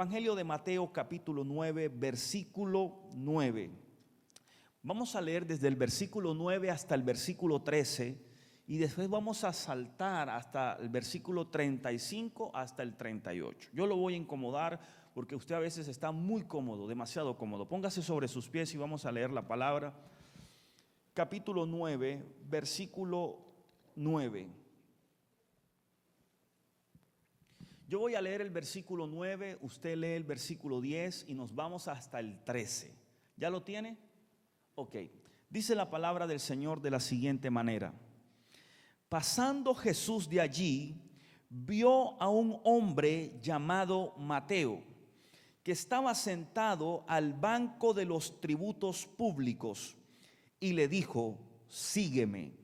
Evangelio de Mateo capítulo 9, versículo 9. Vamos a leer desde el versículo 9 hasta el versículo 13 y después vamos a saltar hasta el versículo 35 hasta el 38. Yo lo voy a incomodar porque usted a veces está muy cómodo, demasiado cómodo. Póngase sobre sus pies y vamos a leer la palabra. Capítulo 9, versículo 9. Yo voy a leer el versículo 9, usted lee el versículo 10 y nos vamos hasta el 13. ¿Ya lo tiene? Ok. Dice la palabra del Señor de la siguiente manera. Pasando Jesús de allí, vio a un hombre llamado Mateo, que estaba sentado al banco de los tributos públicos, y le dijo: sígueme.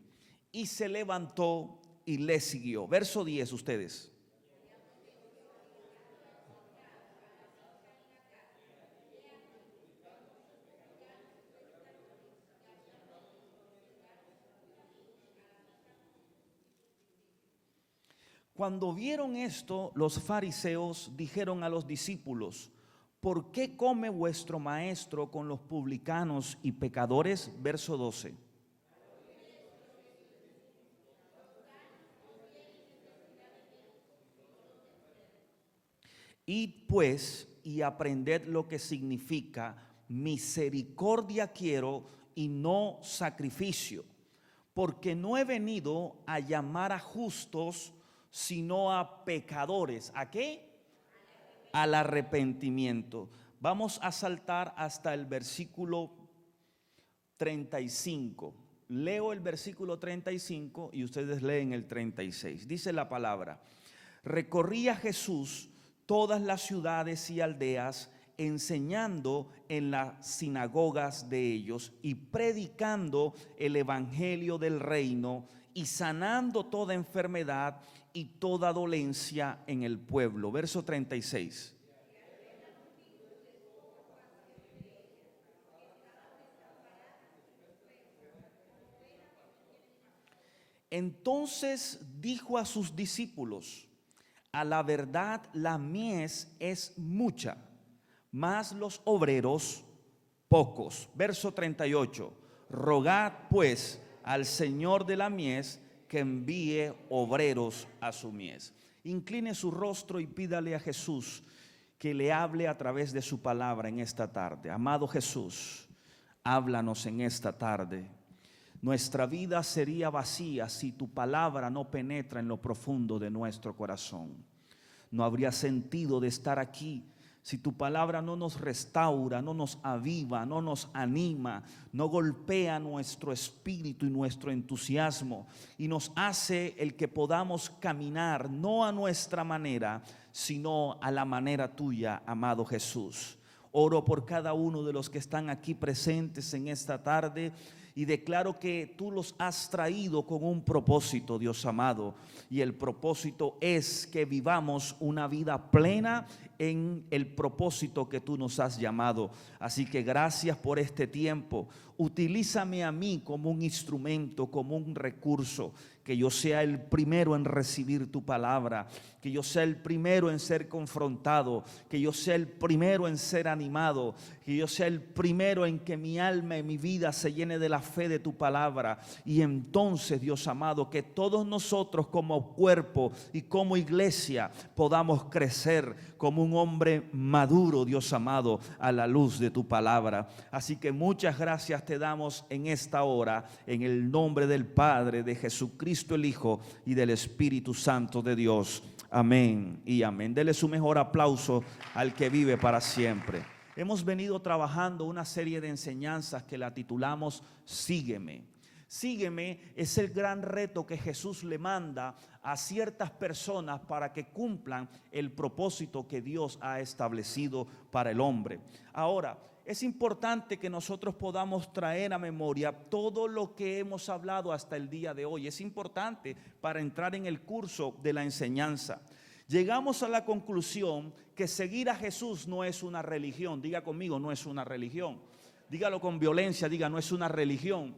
Y se levantó y le siguió. Verso 10 ustedes. Cuando vieron esto, los fariseos dijeron a los discípulos: ¿por qué come vuestro maestro con los publicanos y pecadores? Verso 12. Id pues y aprended lo que significa: misericordia quiero y no sacrificio, porque no he venido a llamar a justos, sino a pecadores. ¿A qué? Al arrepentimiento. Vamos a saltar hasta el versículo 35. Leo el versículo 35 y ustedes leen el 36. Dice la palabra: recorría Jesús todas las ciudades y aldeas, enseñando en las sinagogas de ellos y predicando el evangelio del reino y sanando toda enfermedad y toda dolencia en el pueblo. Verso 36. Entonces dijo a sus discípulos: a la verdad la mies es mucha, mas los obreros pocos. Verso 38. Rogad pues al Señor de la mies que envíe obreros a su mies. Incline su rostro y pídale a Jesús que le hable a través de su palabra en esta tarde. Amado Jesús, háblanos en esta tarde. Nuestra vida sería vacía si tu palabra no penetra en lo profundo de nuestro corazón. No habría sentido de estar aquí si tu palabra no nos restaura, no nos aviva, no nos anima, no golpea nuestro espíritu y nuestro entusiasmo y nos hace el que podamos caminar no a nuestra manera, sino a la manera tuya, amado Jesús. Oro por cada uno de los que están aquí presentes en esta tarde y declaro que tú los has traído con un propósito, Dios amado, y el propósito es que vivamos una vida plena en el propósito que tú nos has llamado. Así que gracias por este tiempo. Utilízame a mí como un instrumento, como un recurso, que yo sea el primero en recibir tu palabra, que yo sea el primero en ser confrontado, que yo sea el primero en ser animado, que yo sea el primero en que mi alma y mi vida se llene de la fe de tu palabra. Y entonces, Dios amado, que todos nosotros como cuerpo y como iglesia podamos crecer como un hombre maduro, Dios amado, a la luz de tu palabra. Así que muchas gracias te damos en esta hora, en el nombre del Padre, de Jesucristo el Hijo y del Espíritu Santo de Dios. Amén y amén. Dele su mejor aplauso al que vive para siempre. Hemos venido trabajando una serie de enseñanzas que la titulamos Sígueme. Sígueme es el gran reto que Jesús le manda a ciertas personas para que cumplan el propósito que Dios ha establecido para el hombre. Ahora, es importante que nosotros podamos traer a memoria todo lo que hemos hablado hasta el día de hoy. Es importante para entrar en el curso de la enseñanza. Llegamos a la conclusión que seguir a Jesús no es una religión. Diga conmigo, no es una religión. Dígalo con violencia, diga, no es una religión.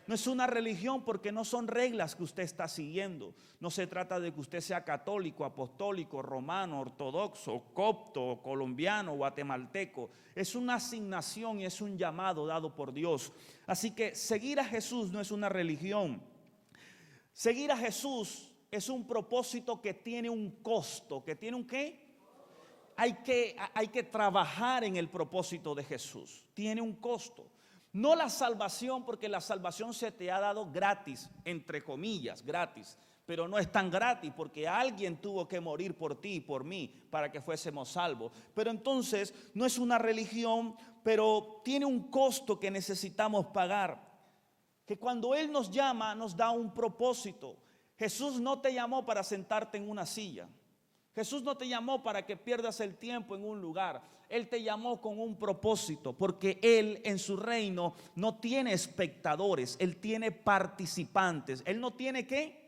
No es una religión porque no son reglas que usted está siguiendo. No se trata de que usted sea católico, apostólico, romano, ortodoxo, copto, colombiano, guatemalteco. Es una asignación y es un llamado dado por Dios. Así que seguir a Jesús no es una religión. Seguir a Jesús es un propósito que tiene un costo. ¿Que tiene un qué? Hay que trabajar en el propósito de Jesús. Tiene un costo. No la salvación, porque la salvación se te ha dado gratis, entre comillas, gratis. Pero no es tan gratis porque alguien tuvo que morir por ti y por mí para que fuésemos salvos. Pero entonces no es una religión, pero tiene un costo que necesitamos pagar. Que cuando Él nos llama, nos da un propósito. Jesús no te llamó para sentarte en una silla. Jesús no te llamó para que pierdas el tiempo en un lugar. Él te llamó con un propósito, porque Él en su reino no tiene espectadores, Él tiene participantes. Él no tiene ¿qué?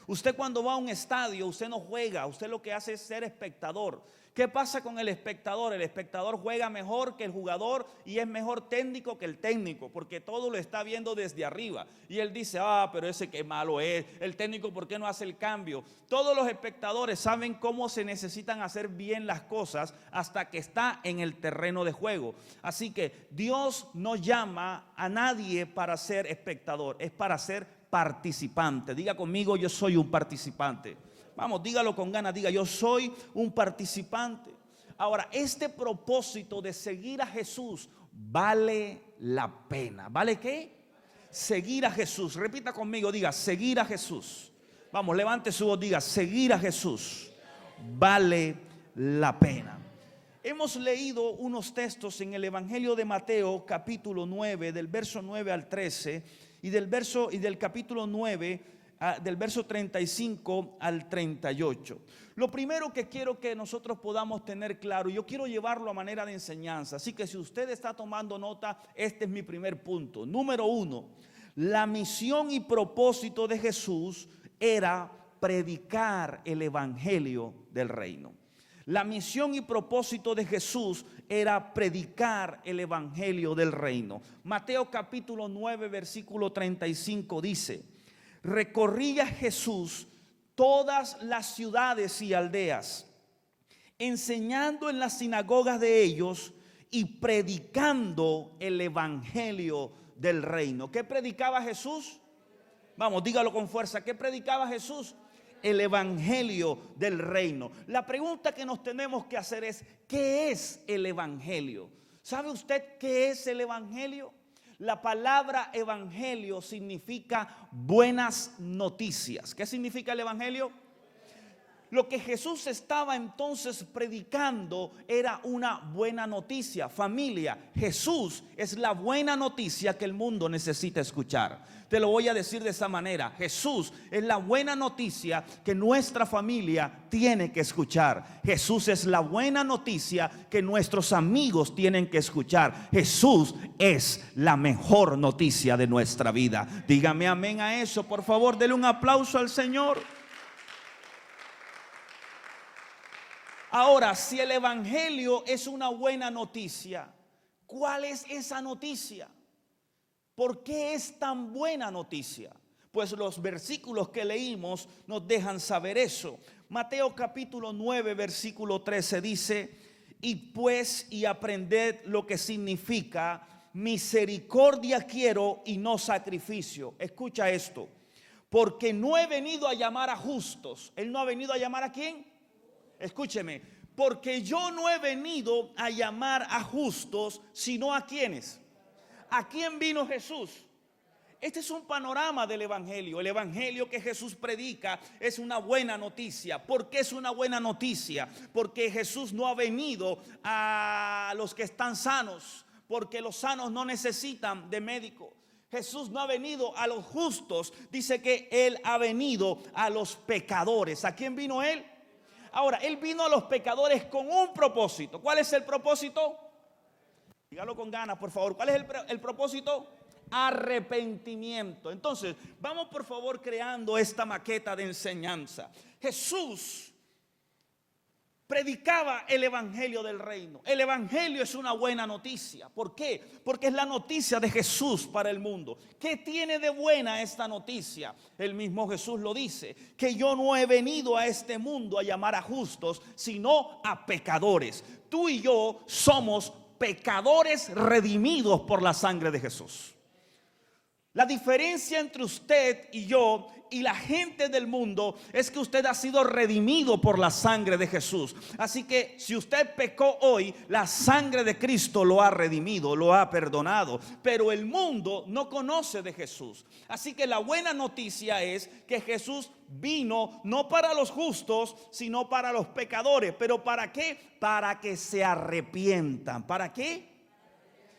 Usted cuando va a un estadio, usted no juega, usted lo que hace es ser espectador. ¿Qué pasa con el espectador? El espectador juega mejor que el jugador y es mejor técnico que el técnico, porque todo lo está viendo desde arriba. Y él dice, pero ese qué malo es, el técnico ¿por qué no hace el cambio? Todos los espectadores saben cómo se necesitan hacer bien las cosas hasta que está en el terreno de juego. Así que Dios no llama a nadie para ser espectador, es para ser participante. Diga conmigo, yo soy un participante. Vamos, dígalo con ganas, diga, yo soy un participante. Ahora, este propósito de seguir a Jesús vale la pena. ¿Vale qué? Seguir a Jesús. Repita conmigo, diga, seguir a Jesús. Vamos, levante su voz, diga, seguir a Jesús vale la pena. Hemos leído unos textos en el Evangelio de Mateo, capítulo 9, del verso 9 al 13, y del capítulo 9, del verso 35 al 38. Lo primero que quiero que nosotros podamos tener claro, yo quiero llevarlo a manera de enseñanza, así que si usted está tomando nota, este es mi primer punto. Número 1, la misión y propósito de Jesús era predicar el evangelio del reino. La misión y propósito de Jesús era predicar el evangelio del reino. Mateo capítulo 9, versículo 35 dice: recorría Jesús todas las ciudades y aldeas, enseñando en las sinagogas de ellos y predicando el evangelio del reino. ¿Qué predicaba Jesús? Vamos, dígalo con fuerza. ¿Qué predicaba Jesús? El evangelio del reino. La pregunta que nos tenemos que hacer es, ¿qué es el evangelio? ¿Sabe usted qué es el evangelio? La palabra evangelio significa buenas noticias. ¿Qué significa el evangelio? Lo que Jesús estaba entonces predicando era una buena noticia. Familia, Jesús es la buena noticia que el mundo necesita escuchar. Te lo voy a decir de esa manera. Jesús es la buena noticia que nuestra familia tiene que escuchar. Jesús es la buena noticia que nuestros amigos tienen que escuchar. Jesús es la mejor noticia de nuestra vida. Dígame amén a eso, por favor. Dele un aplauso al Señor. Ahora, si el evangelio es una buena noticia, ¿cuál es esa noticia? ¿Por qué es tan buena noticia? Pues los versículos que leímos nos dejan saber eso. Mateo capítulo 9, versículo 13 dice: y aprended lo que significa misericordia quiero y no sacrificio. Escucha esto: porque no he venido a llamar a justos. Él no ha venido a llamar ¿a quién? Escúcheme, porque yo no he venido a llamar a justos, sino a quienes. ¿A quién vino Jesús? Este es un panorama del evangelio. El evangelio que Jesús predica es una buena noticia. ¿Por qué es una buena noticia? Porque Jesús no ha venido a los que están sanos, porque los sanos no necesitan de médico. Jesús no ha venido a los justos, dice que Él ha venido a los pecadores. ¿A quién vino Él? Ahora, Él vino a los pecadores con un propósito. ¿Cuál es el propósito? Dígalo con ganas, por favor. ¿Cuál es el propósito? Arrepentimiento. Entonces, vamos por favor creando esta maqueta de enseñanza. Jesús predicaba el evangelio del reino. El evangelio es una buena noticia. ¿Por qué? Porque es la noticia de Jesús para el mundo. ¿Qué tiene de buena esta noticia? El mismo Jesús lo dice, que yo no he venido a este mundo a llamar a justos, sino a pecadores. Tú y yo somos pecadores redimidos por la sangre de Jesús. La diferencia entre usted y yo y la gente del mundo es que usted ha sido redimido por la sangre de Jesús. Así que si usted pecó hoy, la sangre de Cristo lo ha redimido, lo ha perdonado. Pero el mundo no conoce de Jesús. Así que la buena noticia es que Jesús vino no para los justos, sino para los pecadores. ¿Pero para qué? Para que se arrepientan. ¿Para qué?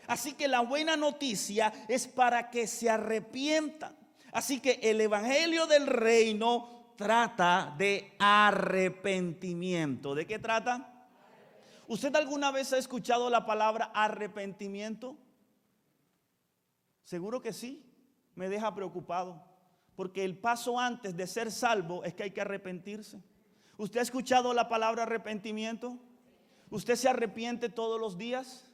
Así que la buena noticia es para que se arrepientan. Así que el evangelio del reino trata de arrepentimiento. ¿De qué trata? ¿Usted alguna vez ha escuchado la palabra arrepentimiento? Seguro que sí. Me deja preocupado, porque el paso antes de ser salvo es que hay que arrepentirse. ¿Usted ha escuchado la palabra arrepentimiento? ¿Usted se arrepiente todos los días?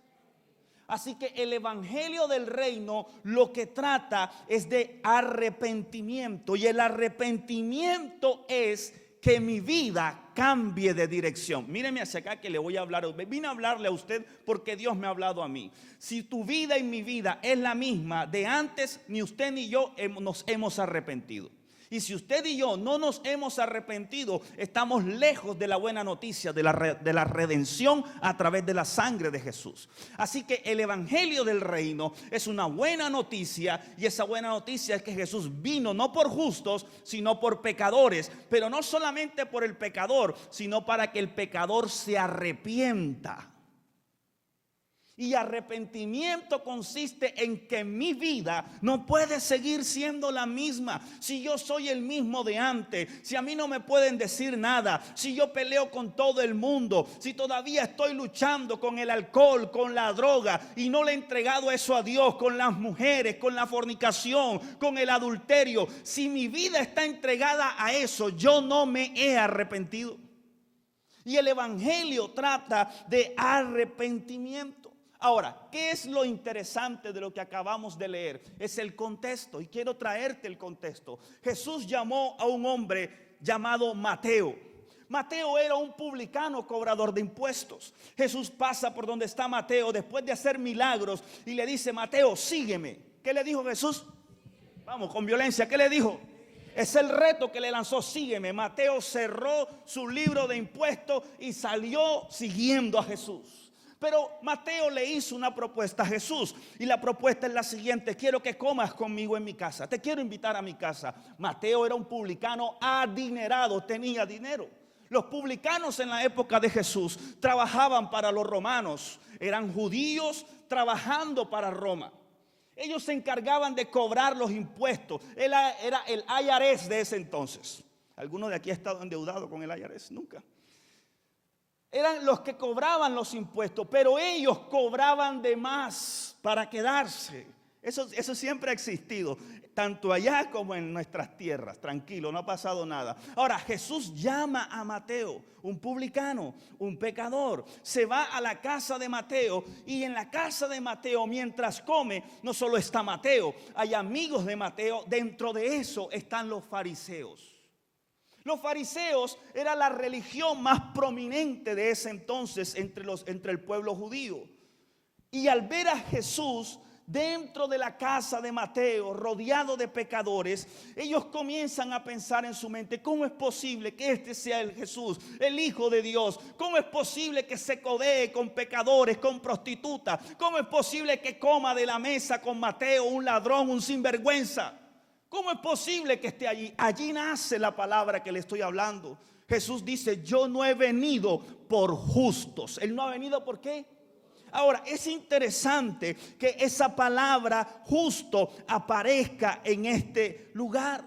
Así que el evangelio del reino lo que trata es de arrepentimiento. Y el arrepentimiento es que mi vida cambie de dirección. Míreme hacia acá que le voy a hablar. Vine a hablarle a usted porque Dios me ha hablado a mí. Si tu vida y mi vida es la misma de antes, ni usted ni yo nos hemos arrepentido. Y si usted y yo no nos hemos arrepentido, estamos lejos de la buena noticia de la redención a través de la sangre de Jesús. Así que el evangelio del reino es una buena noticia, y esa buena noticia es que Jesús vino no por justos, sino por pecadores. Pero no solamente por el pecador, sino para que el pecador se arrepienta. Y arrepentimiento consiste en que mi vida no puede seguir siendo la misma. Si yo soy el mismo de antes, si a mí no me pueden decir nada, si yo peleo con todo el mundo, si todavía estoy luchando con el alcohol, con la droga, y no le he entregado eso a Dios, con las mujeres, con la fornicación, con el adulterio, si mi vida está entregada a eso, yo no me he arrepentido. Y el evangelio trata de arrepentimiento. Ahora, ¿qué es lo interesante de lo que acabamos de leer? Es el contexto, y quiero traerte el contexto. Jesús llamó a un hombre llamado Mateo. Mateo era un publicano cobrador de impuestos. Jesús pasa por donde está Mateo después de hacer milagros y le dice: Mateo, sígueme. ¿Qué le dijo Jesús? Vamos, con violencia, ¿qué le dijo? Es el reto que le lanzó: sígueme. Mateo cerró su libro de impuestos y salió siguiendo a Jesús. Pero Mateo le hizo una propuesta a Jesús, y la propuesta es la siguiente: quiero que comas conmigo en mi casa, te quiero invitar a mi casa. Mateo era un publicano adinerado, tenía dinero. Los publicanos en la época de Jesús trabajaban para los romanos, eran judíos trabajando para Roma. Ellos se encargaban de cobrar los impuestos. Era el IRS de ese entonces. ¿Alguno de aquí ha estado endeudado con el IRS? Nunca. Eran los que cobraban los impuestos, pero ellos cobraban de más para quedarse. Eso siempre ha existido, tanto allá como en nuestras tierras. Tranquilo, no ha pasado nada. Ahora, Jesús llama a Mateo, un publicano, un pecador. Se va a la casa de Mateo, y en la casa de Mateo, mientras come, no solo está Mateo, hay amigos de Mateo. Dentro de eso están los fariseos. Los fariseos era la religión más prominente de ese entonces entre el pueblo judío. Y al ver a Jesús dentro de la casa de Mateo, rodeado de pecadores, ellos comienzan a pensar en su mente: ¿cómo es posible que este sea el Jesús, el Hijo de Dios? ¿Cómo es posible que se codee con pecadores, con prostitutas? ¿Cómo es posible que coma de la mesa con Mateo, un ladrón, un sinvergüenza? ¿Cómo es posible que esté allí? Allí nace la palabra que le estoy hablando. Jesús dice: yo no he venido por justos. Él no ha venido ¿por qué? Ahora, es interesante que esa palabra justo aparezca en este lugar,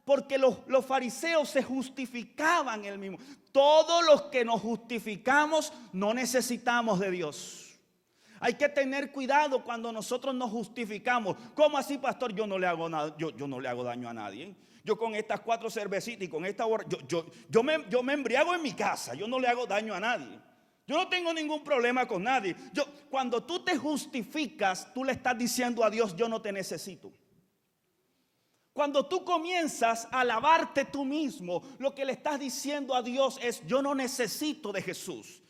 porque los fariseos se justificaban el mismo. Todos los que nos justificamos no necesitamos de Dios. Hay que tener cuidado cuando nosotros nos justificamos. ¿Cómo así, pastor? Yo no le hago nada, yo no le hago daño a nadie. Yo con estas 4 cervecitas y con esta yo me embriago en mi casa. Yo no le hago daño a nadie. Yo no tengo ningún problema con nadie. Cuando tú te justificas, tú le estás diciendo a Dios, yo no te necesito. Cuando tú comienzas a alabarte tú mismo, lo que le estás diciendo a Dios es, yo no necesito de Jesús.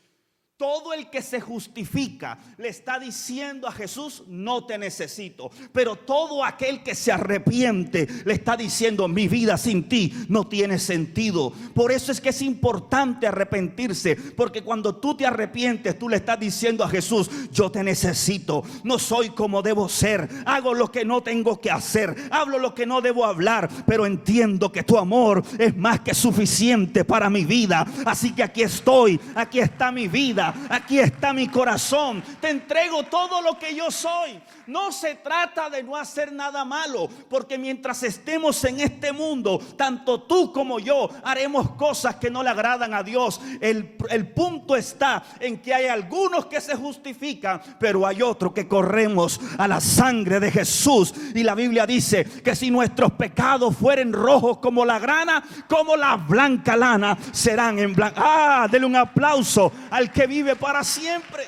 Todo el que se justifica le está diciendo a Jesús, no te necesito. Pero todo aquel que se arrepiente le está diciendo, mi vida sin ti no tiene sentido. Por eso es que es importante arrepentirse, porque cuando tú te arrepientes, tú le estás diciendo a Jesús, yo te necesito. No soy como debo ser, hago lo que no tengo que hacer, hablo lo que no debo hablar, pero entiendo que tu amor es más que suficiente para mi vida. Así que aquí estoy, aquí está mi vida, aquí está mi corazón, te entrego todo lo que yo soy. No se trata de no hacer nada malo, porque mientras estemos en este mundo, tanto tú como yo haremos cosas que no le agradan a Dios. El punto está en que hay algunos que se justifican, pero hay otros que corremos a la sangre de Jesús. Y la Biblia dice que si nuestros pecados fueren rojos como la grana, como la blanca lana, serán en blanco. Dele un aplauso al que vive para siempre.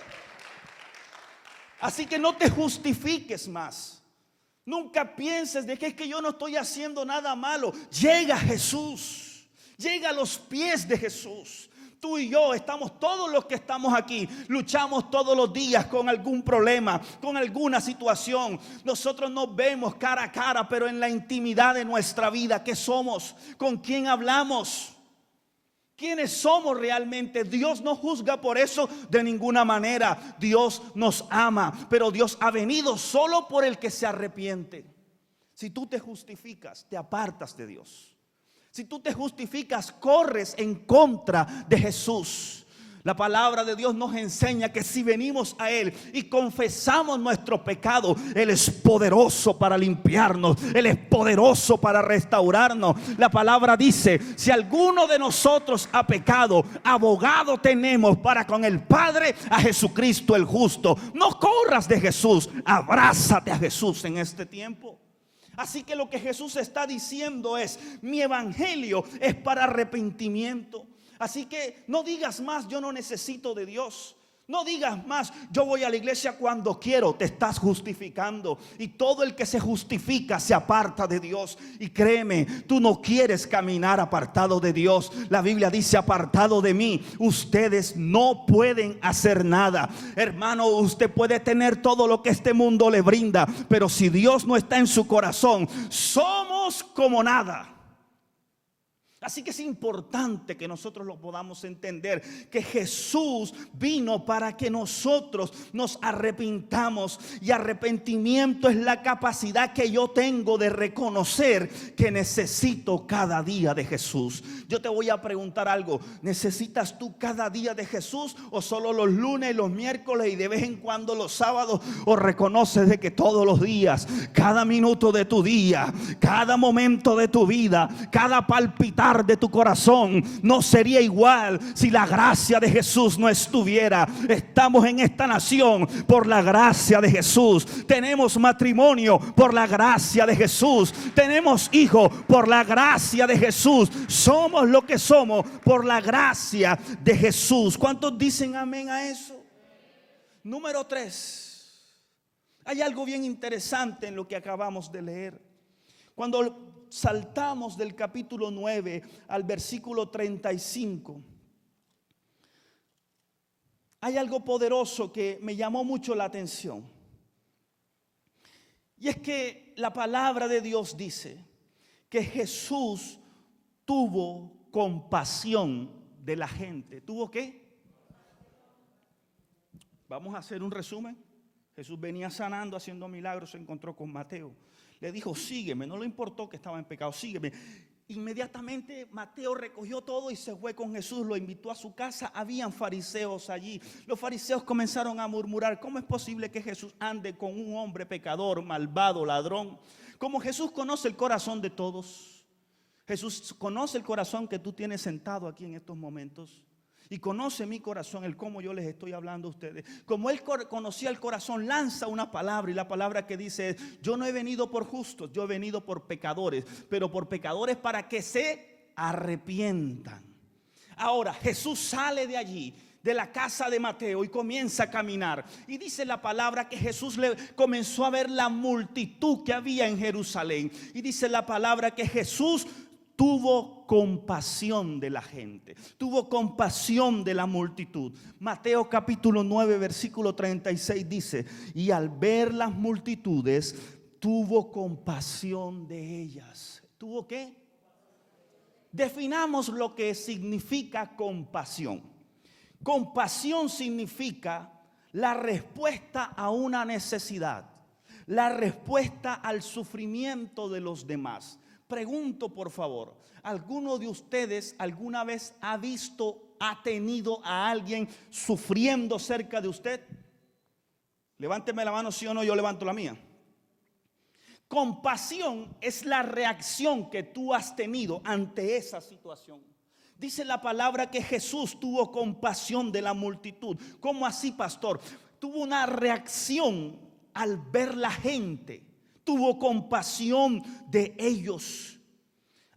Así que no te justifiques más. Nunca pienses de que es que yo no estoy haciendo nada malo. Llega a Jesús, llega a los pies de Jesús. Tú y yo estamos, todos los que estamos aquí, luchamos todos los días con algún problema, con alguna situación. Nosotros nos vemos cara a cara, pero en la intimidad de nuestra vida, ¿qué somos? ¿Con quién hablamos? ¿Quiénes somos realmente? Dios no juzga por eso de ninguna manera. Dios nos ama, pero Dios ha venido solo por el que se arrepiente. Si tú te justificas, te apartas de Dios. Si tú te justificas, corres en contra de Jesús. La palabra de Dios nos enseña que si venimos a Él y confesamos nuestro pecado, Él es poderoso para limpiarnos, Él es poderoso para restaurarnos. La palabra dice, si alguno de nosotros ha pecado, abogado tenemos para con el Padre, a Jesucristo el justo. No corras de Jesús, abrázate a Jesús en este tiempo. Así que lo que Jesús está diciendo es, mi evangelio es para arrepentimiento. Así que no digas más, yo no necesito de Dios. No digas más, yo voy a la iglesia cuando quiero. Te estás justificando. Y todo el que se justifica se aparta de Dios. Y créeme, tú no quieres caminar apartado de Dios. La Biblia dice, apartado de mí, ustedes no pueden hacer nada. Hermano, usted puede tener todo lo que este mundo le brinda, pero si Dios no está en su corazón, somos como nada. Así que es importante que nosotros lo podamos entender, que Jesús vino para que nosotros nos arrepintamos. Y arrepentimiento es la capacidad que yo tengo de reconocer que necesito cada día de Jesús. Yo te voy a preguntar algo, ¿necesitas tú cada día de Jesús o solo los lunes, los miércoles y de vez en cuando los sábados? ¿O reconoces de que todos los días, cada minuto de tu día, cada momento de tu vida, cada palpitar de tu corazón no sería igual si la gracia de Jesús no estuviera? Estamos en esta nación por la gracia de Jesús. Tenemos matrimonio por la gracia de Jesús. Tenemos hijos por la gracia de Jesús. Somos lo que somos por la gracia de Jesús. ¿Cuántos dicen amén a eso? Número 3. Hay algo bien interesante en lo que acabamos de leer. Cuando saltamos del capítulo 9 al versículo 35, hay algo poderoso que me llamó mucho la atención. Y es que la palabra de Dios dice que Jesús tuvo compasión de la gente. ¿Tuvo qué? Vamos a hacer un resumen. Jesús venía sanando, haciendo milagros, se encontró con Mateo. Le dijo, sígueme, no le importó que estaba en pecado, sígueme. Inmediatamente Mateo recogió todo y se fue con Jesús, lo invitó a su casa. Habían fariseos allí. Los fariseos comenzaron a murmurar, ¿cómo es posible que Jesús ande con un hombre pecador, malvado, ladrón? Como Jesús conoce el corazón de todos. Jesús conoce el corazón que tú tienes sentado aquí en estos momentos. y conoce mi corazón, el cómo yo les estoy hablando a ustedes. Como Él conocía el corazón, lanza una palabra, y la palabra que dice es: yo no he venido por justos, yo he venido por pecadores, pero por pecadores para que se arrepientan. Ahora Jesús sale de allí, de la casa de Mateo, y comienza a caminar. Y dice la palabra que Jesús le comenzó a ver la multitud que había en Jerusalén. Y dice la palabra que Jesús tuvo compasión de la gente, tuvo compasión de la multitud. Mateo capítulo 9 versículo 36 dice: y al ver las multitudes tuvo compasión de ellas. ¿Tuvo qué? Definamos lo que significa compasión. Compasión significa la respuesta a una necesidad, la respuesta al sufrimiento de los demás. Pregunto, por favor, ¿alguno de ustedes alguna vez ha visto, ha tenido a alguien sufriendo cerca de usted? Levánteme la mano, sí o no, yo levanto la mía. Compasión es la reacción que tú has tenido ante esa situación. Dice la palabra que Jesús tuvo compasión de la multitud. ¿Cómo así, pastor? Tuvo una reacción al ver la gente. Tuvo compasión de ellos.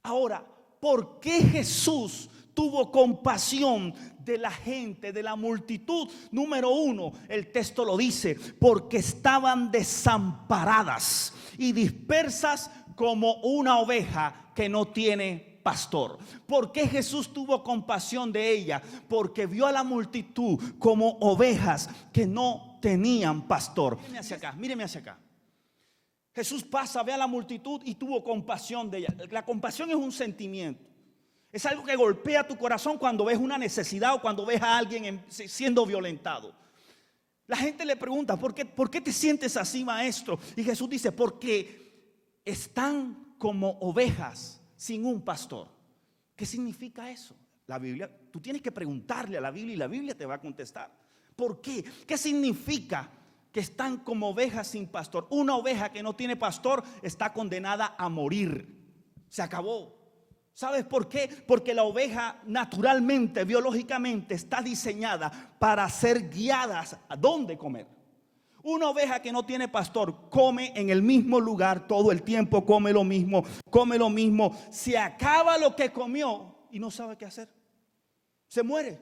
Ahora, ¿por qué Jesús tuvo compasión de la gente, de la multitud? Número uno, el texto lo dice: porque estaban desamparadas y dispersas como una oveja que no tiene pastor. ¿Por qué Jesús tuvo compasión de ella? Porque vio a la multitud como ovejas que no tenían pastor. Míreme hacia acá, míreme hacia acá. Jesús pasa, ve a la multitud y tuvo compasión de ella. La compasión es un sentimiento. Es algo que golpea tu corazón cuando ves una necesidad o cuando ves a alguien siendo violentado. La gente le pregunta: ¿por qué te sientes así, maestro? Y Jesús dice: porque están como ovejas sin un pastor. ¿Qué significa eso? La Biblia, tú tienes que preguntarle a la Biblia y la Biblia te va a contestar. ¿Por qué? ¿Qué significa que están como ovejas sin pastor? Una oveja que no tiene pastor está condenada a morir. Se acabó. ¿Sabes por qué? Porque la oveja naturalmente, biológicamente está diseñada para ser guiadas a dónde comer. Una oveja que no tiene pastor come en el mismo lugar todo el tiempo, come lo mismo, se acaba lo que comió y no sabe qué hacer. Se muere.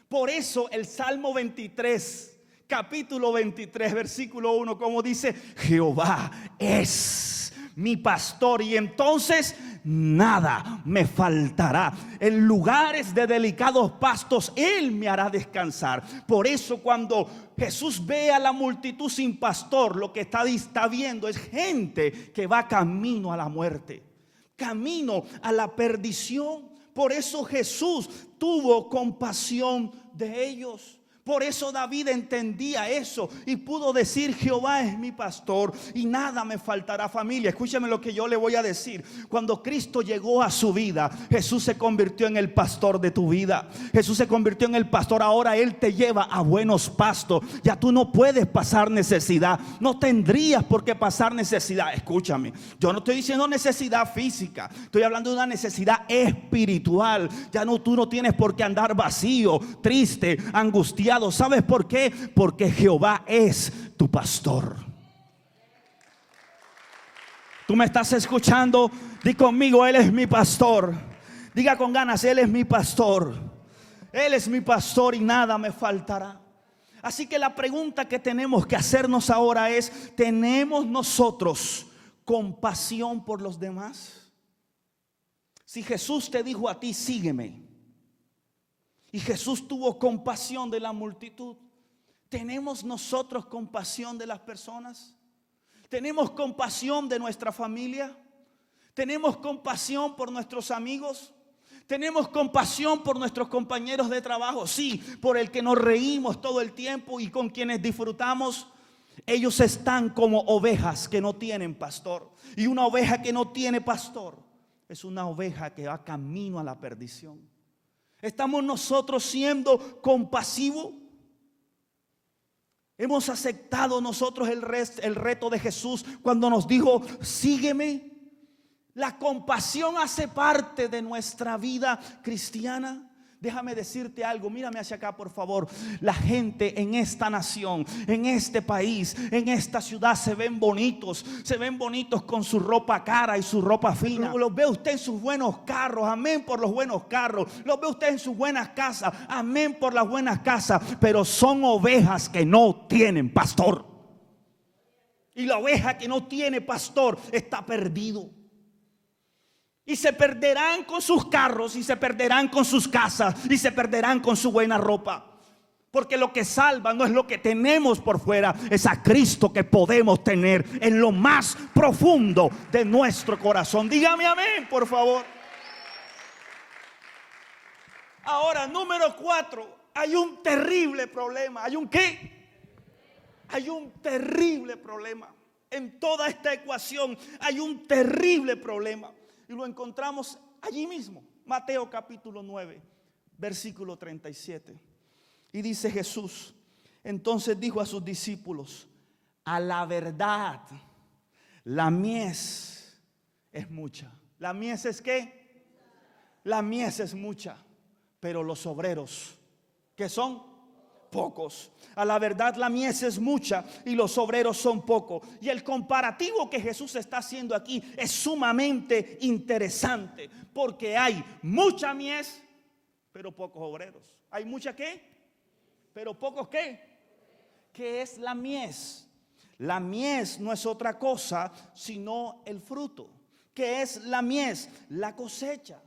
Por eso el Salmo 23, capítulo 23, versículo 1, como dice: Jehová es mi pastor y entonces nada me faltará. En lugares de delicados pastos Él me hará descansar. Por eso cuando Jesús ve a la multitud sin pastor, lo que está viendo es gente que va camino a la muerte, camino a la perdición. Por eso Jesús tuvo compasión de ellos. Por eso David entendía eso y pudo decir: Jehová es mi pastor y nada me faltará. Familia, escúchame lo que yo le voy a decir. Cuando Cristo llegó a su vida, Jesús se convirtió en el pastor de tu vida. Jesús se convirtió en el pastor. Ahora Él te lleva a buenos pastos. Ya tú no puedes pasar necesidad. No tendrías por qué pasar necesidad. Escúchame, yo no estoy diciendo necesidad física. Estoy hablando de una necesidad espiritual. Ya no, tú no tienes por qué andar vacío, triste, angustiado. ¿Sabes por qué? Porque Jehová es tu pastor. Tú me estás escuchando. Di conmigo: Él es mi pastor. Diga con ganas: Él es mi pastor. Él es mi pastor y nada me faltará. Así que la pregunta que tenemos que hacernos ahora es: ¿tenemos nosotros compasión por los demás? Si Jesús te dijo a ti: sígueme, y Jesús tuvo compasión de la multitud, ¿tenemos nosotros compasión de las personas? ¿Tenemos compasión de nuestra familia? ¿Tenemos compasión por nuestros amigos? ¿Tenemos compasión por nuestros compañeros de trabajo? Sí, por el que nos reímos todo el tiempo y con quienes disfrutamos. Ellos están como ovejas que no tienen pastor. Y una oveja que no tiene pastor es una oveja que va camino a la perdición. ¿Estamos nosotros siendo compasivos? ¿Hemos aceptado nosotros el reto de Jesús cuando nos dijo: sígueme? La compasión hace parte de nuestra vida cristiana. Déjame decirte algo, mírame hacia acá por favor. La gente en esta nación, en este país, en esta ciudad se ven bonitos con su ropa cara y su ropa fina. Los ve usted en sus buenos carros, amén por los buenos carros. Los ve usted en sus buenas casas, amén por las buenas casas. Pero son ovejas que no tienen pastor. Y la oveja que no tiene pastor está perdido. Y se perderán con sus carros, y se perderán con sus casas, y se perderán con su buena ropa. Porque lo que salva no es lo que tenemos por fuera, es a Cristo que podemos tener en lo más profundo de nuestro corazón. Dígame amén, por favor. Ahora, número 4, hay un terrible problema. ¿Hay un qué? Hay un terrible problema. En toda esta ecuación hay un terrible problema. Y lo encontramos allí mismo, Mateo capítulo 9, versículo 37. Y dice Jesús, entonces dijo a sus discípulos: a la verdad, la mies es mucha. ¿La mies es qué? La mies es mucha, pero los obreros, ¿qué son? Pocos. A la verdad la mies es mucha y los obreros son pocos. Y el comparativo que Jesús está haciendo aquí es sumamente interesante, porque hay mucha mies pero pocos obreros. ¿Hay mucha qué? Pero pocos qué. ¿Qué es la mies? La mies no es otra cosa sino el fruto. ¿Qué es la mies? La cosecha.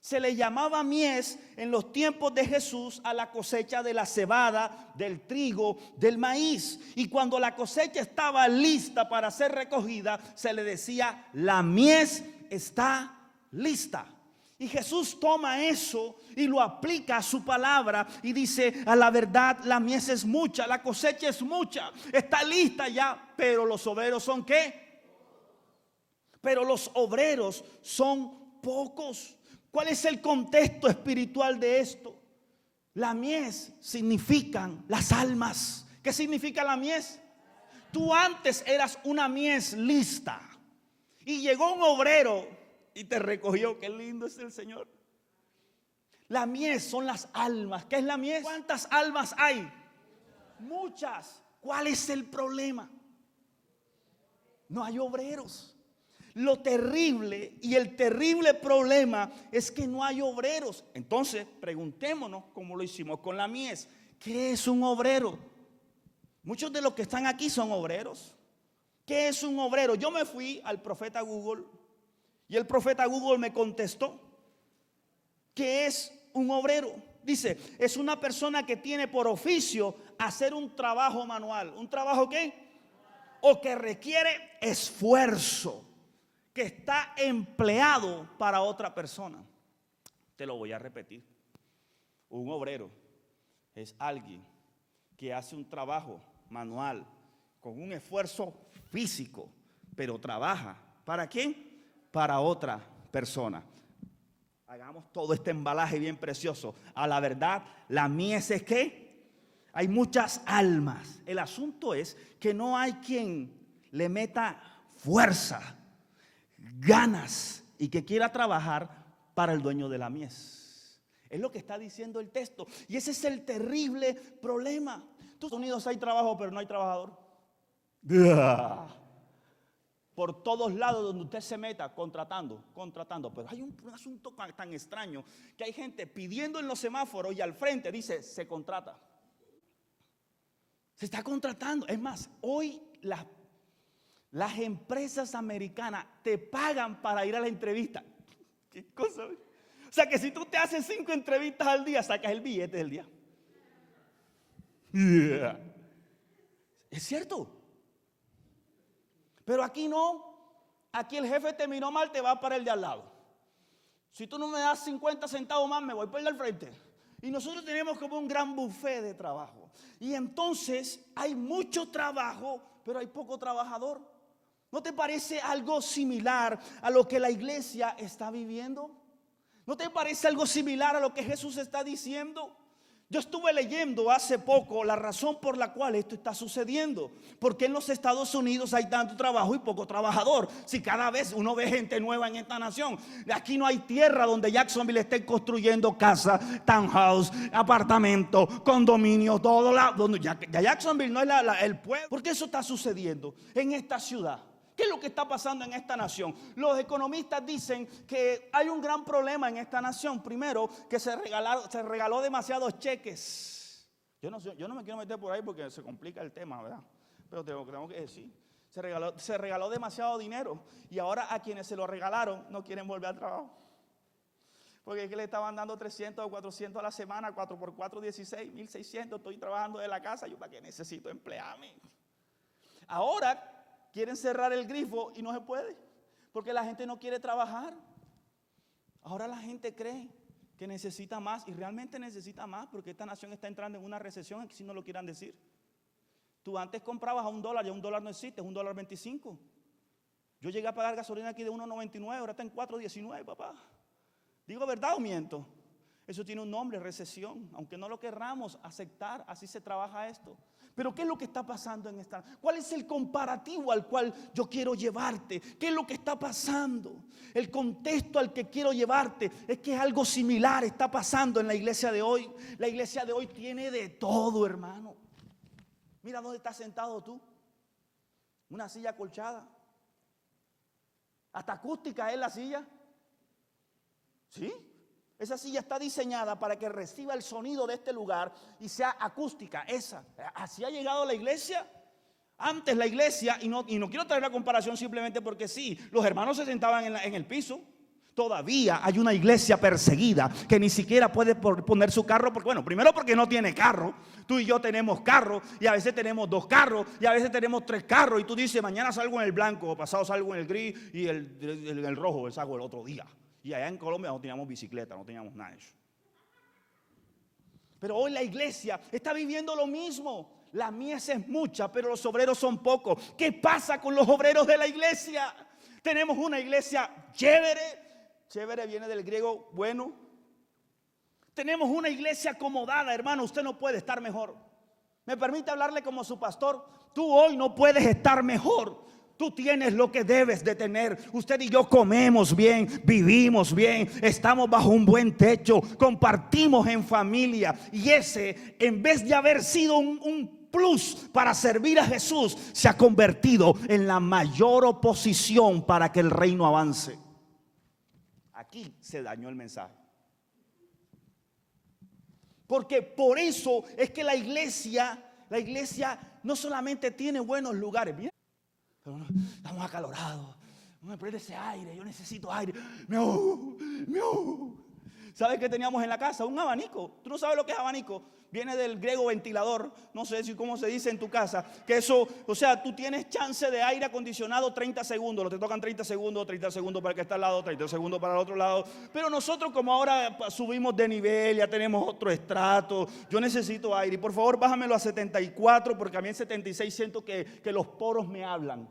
Se le llamaba mies en los tiempos de Jesús a la cosecha de la cebada, del trigo, del maíz. Y cuando la cosecha estaba lista para ser recogida, se le decía: la mies está lista. Y Jesús toma eso y lo aplica a su palabra y dice: a la verdad la mies es mucha, la cosecha es mucha, está lista ya, pero los obreros son ¿qué? Pero los obreros son pocos. ¿Cuál es el contexto espiritual de esto? La mies significan las almas. ¿Qué significa la mies? Tú antes eras una mies lista y llegó un obrero y te recogió. Qué lindo es el Señor. La mies son las almas. ¿Qué es la mies? ¿Cuántas almas hay? Muchas. ¿Cuál es el problema? No hay obreros. Lo terrible y el terrible problema es que no hay obreros. Entonces, preguntémonos, como lo hicimos con la mies, ¿qué es un obrero? Muchos de los que están aquí son obreros. ¿Qué es un obrero? Yo me fui al profeta Google y el profeta Google me contestó: ¿qué es un obrero? Dice, es una persona que tiene por oficio hacer un trabajo manual. ¿Un trabajo qué? O que requiere esfuerzo, que está empleado para otra persona. Te lo voy a repetir. Un obrero es alguien que hace un trabajo manual con un esfuerzo físico, pero trabaja ¿para quién? Para otra persona. Hagamos todo este embalaje bien precioso. A la verdad, la mies es ¿qué? Hay muchas almas. El asunto es que no hay quien le meta fuerza, ganas y que quiera trabajar para el dueño de la mies. Es lo que está diciendo el texto. Y ese es el terrible problema. En Estados Unidos hay trabajo, pero no hay trabajador. Por todos lados donde usted se meta, contratando. Pero hay un asunto tan extraño que hay gente pidiendo en los semáforos y al frente dice: se contrata. Se está contratando. Es más, hoy las empresas americanas te pagan para ir a la entrevista. ¿Qué cosa? O sea que si tú te haces 5 entrevistas al día, sacas el billete del día. Es cierto. Pero aquí no. Aquí el jefe te miró mal, te va para el de al lado. Si tú no me das 50 centavos más, me voy para el del frente. Y nosotros tenemos como un gran buffet de trabajo. Y entonces hay mucho trabajo, pero hay poco trabajador. ¿No te parece algo similar a lo que la iglesia está viviendo? ¿No te parece algo similar a lo que Jesús está diciendo? Yo estuve leyendo hace poco la razón por la cual esto está sucediendo. Porque en los Estados Unidos hay tanto trabajo y poco trabajador. Si cada vez uno ve gente nueva en esta nación. Aquí no hay tierra donde Jacksonville esté construyendo casa, townhouse, apartamento, condominio, todo ya Jacksonville no es el pueblo. ¿Por qué eso está sucediendo en esta ciudad? ¿Qué es lo que está pasando en esta nación? Los economistas dicen que hay un gran problema en esta nación. Primero, que se regaló demasiados cheques. Yo no me quiero meter por ahí porque se complica el tema, ¿verdad? Pero tengo que decir, se regaló demasiado dinero. Y ahora a quienes se lo regalaron no quieren volver al trabajo. Porque es que le estaban dando 300 o 400 a la semana, 4 por 4, 16, 1600. Estoy trabajando de la casa, ¿yo para qué necesito emplearme? Ahora quieren cerrar el grifo y no se puede, porque la gente no quiere trabajar. Ahora la gente cree que necesita más y realmente necesita más, porque esta nación está entrando en una recesión, si no lo quieran decir. Tú antes comprabas a $1, ya $1 no existe, es $1.25. Yo llegué a pagar gasolina aquí de 1.99, ahora está en 4.19, papá. ¿Digo verdad o miento? Eso tiene un nombre, recesión. Aunque no lo querramos aceptar, así se trabaja esto. Pero ¿qué es lo que está pasando en esta? ¿Cuál es el comparativo al cual yo quiero llevarte? ¿Qué es lo que está pasando? El contexto al que quiero llevarte es que algo similar está pasando en la iglesia de hoy. La iglesia de hoy tiene de todo, hermano. Mira dónde estás sentado tú. Una silla acolchada. Hasta acústica es la silla. ¿Sí? Esa silla está diseñada para que reciba el sonido de este lugar y sea acústica. Así ha llegado la iglesia. Antes la iglesia, y no quiero traer la comparación simplemente porque sí, los hermanos se sentaban en el piso. Todavía hay una iglesia perseguida que ni siquiera puede poner su carro, porque, bueno, primero porque no tiene carro. Tú y yo tenemos carro y a veces tenemos 2 carros y a veces tenemos 3 carros. Y tú dices, mañana salgo en el blanco, pasado salgo en el gris y el rojo salgo el otro día. Y allá en Colombia no teníamos bicicleta, no teníamos nada de eso. Pero hoy la iglesia está viviendo lo mismo. La mies es mucha, pero los obreros son pocos. ¿Qué pasa con los obreros de la iglesia? Tenemos una iglesia chévere. Chévere viene del griego bueno. Tenemos una iglesia acomodada, hermano. Usted no puede estar mejor. ¿Me permite hablarle como su pastor? Tú hoy no puedes estar mejor. Tú tienes lo que debes de tener. Usted y yo comemos bien, vivimos bien, estamos bajo un buen techo, compartimos en familia. Y ese, en vez de haber sido un plus para servir a Jesús, se ha convertido en la mayor oposición para que el reino avance. Aquí se dañó el mensaje. Porque por eso es que la iglesia no solamente tiene buenos lugares. Bien, pero estamos acalorados. No me prende ese aire, yo necesito aire. ¿Sabes qué teníamos en la casa? Un abanico. ¿Tú no sabes lo que es abanico? Viene del griego ventilador. No sé si cómo se dice en tu casa. Que eso, o sea, tú tienes chance de aire acondicionado 30 segundos. Lo te tocan 30 segundos para el que está al lado, 30 segundos para el otro lado. Pero nosotros, como ahora subimos de nivel, ya tenemos otro estrato. Yo necesito aire. Y por favor, bájamelo a 74, porque a mí en 76 siento que los poros me hablan.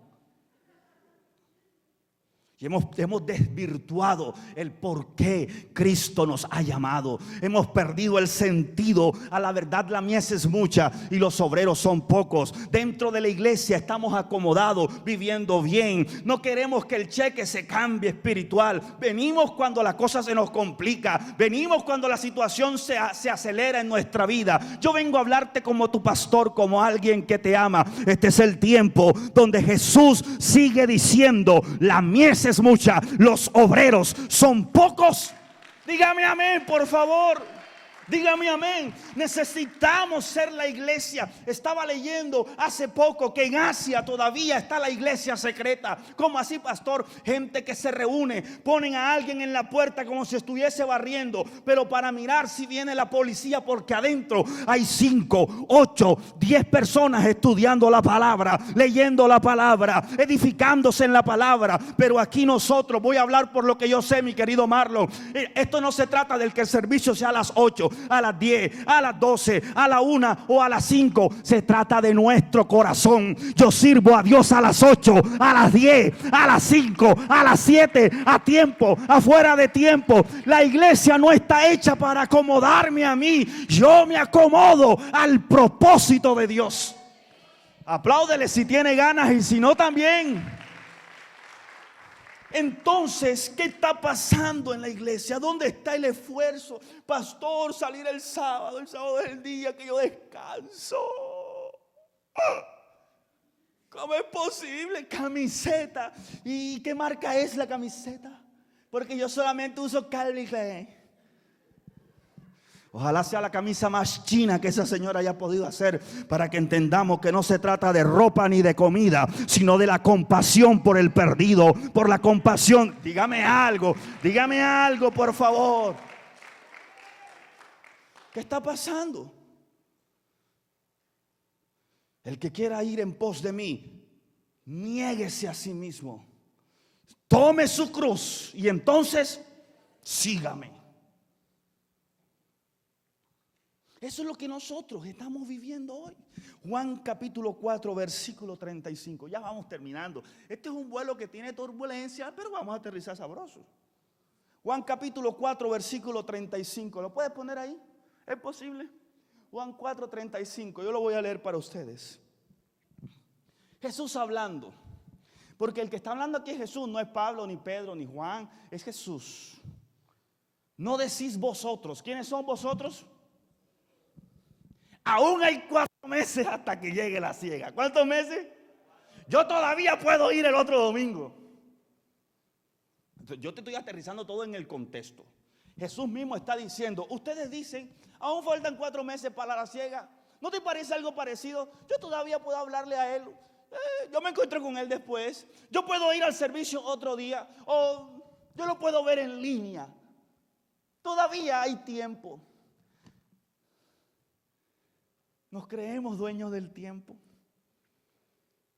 Y hemos desvirtuado el por qué Cristo nos ha llamado. Hemos perdido el sentido. A la verdad la mies es mucha y los obreros son pocos. Dentro de la iglesia estamos acomodados, viviendo bien. No queremos que el cheque se cambie espiritual. Venimos cuando la cosa se nos complica. Venimos cuando la situación se acelera en nuestra vida. Yo vengo a hablarte como tu pastor, como alguien que te ama. Este es el tiempo donde Jesús sigue diciendo: la mies es mucha, los obreros son pocos. Dígame amén, por favor. Dígame amén. Necesitamos ser la iglesia. Estaba leyendo hace poco que en Asia todavía está la iglesia secreta. ¿Cómo así, pastor? Gente que se reúne, ponen a alguien en la puerta como si estuviese barriendo, pero para mirar si viene la policía, porque adentro hay 5, 8, 10 personas estudiando la palabra, leyendo la palabra, edificándose en la palabra. Pero aquí nosotros, voy a hablar por lo que yo sé, mi querido Marlon. Esto no se trata del que el servicio sea a las 8. a las 10, a las 12, a la 1 o a las 5. Se trata de nuestro corazón. Yo sirvo a Dios a las 8, a las 10, a las 5, a las 7, a tiempo, afuera de tiempo. La iglesia no está hecha para acomodarme a mí. Yo me acomodo al propósito de Dios. Apláudele si tiene ganas y si no también. Entonces, ¿qué está pasando en la iglesia? ¿Dónde está el esfuerzo? Pastor, salir el sábado es el día que yo descanso. ¿Cómo es posible? Camiseta. ¿Y qué marca es la camiseta? Porque yo solamente uso Calvin Klein. Ojalá sea la camisa más china que esa señora haya podido hacer, para que entendamos que no se trata de ropa ni de comida, sino de la compasión por el perdido, por la compasión. Dígame algo por favor. ¿Qué está pasando? El que quiera ir en pos de mí, niéguese a sí mismo, tome su cruz y entonces sígame. Eso es lo que nosotros estamos viviendo hoy. Juan capítulo 4 versículo 35. Ya vamos terminando. Este es un vuelo que tiene turbulencia, pero vamos a aterrizar sabroso. Juan capítulo 4 versículo 35. ¿Lo puedes poner ahí? ¿Es posible? Juan 4, 35. Yo lo voy a leer para ustedes. Jesús hablando. Porque el que está hablando aquí es Jesús. No es Pablo, ni Pedro, ni Juan. Es Jesús. No decís vosotros. ¿Quiénes son vosotros? Aún hay 4 meses hasta que llegue la siega. ¿Cuántos meses? Yo todavía puedo ir el otro domingo. Yo te estoy aterrizando todo en el contexto. Jesús mismo está diciendo, ustedes dicen, aún faltan 4 meses para la siega. ¿No te parece algo parecido? Yo todavía puedo hablarle a él. Yo me encuentro con él después. Yo puedo ir al servicio otro día. O yo lo puedo ver en línea. Todavía hay tiempo. Nos creemos dueños del tiempo.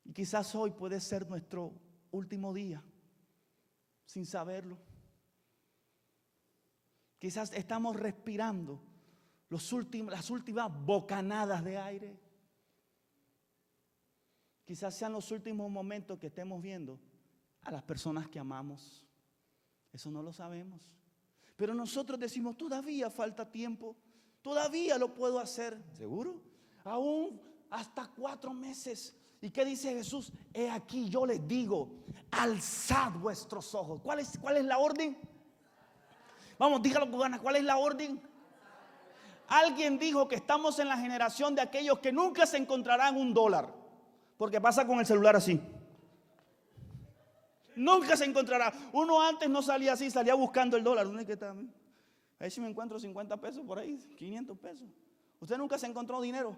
Y quizás hoy puede ser nuestro último día, sin saberlo. Quizás estamos respirando las últimas bocanadas de aire. Quizás sean los últimos momentos que estemos viendo a las personas que amamos. Eso no lo sabemos. Pero nosotros decimos, todavía falta tiempo. Todavía lo puedo hacer. ¿Seguro? Aún hasta 4 meses. ¿Y qué dice Jesús? He aquí yo les digo, alzad vuestros ojos. ¿Cuál es la orden? Vamos, dígalo con ganas. ¿Cuál es la orden? Alguien dijo que estamos en la generación de aquellos que nunca se encontrarán $1. Porque pasa con el celular así. Nunca se encontrará. Uno antes no salía así, salía buscando el dólar. Ahí sí me encuentro 50 pesos por ahí, 500 pesos. Usted nunca se encontró dinero.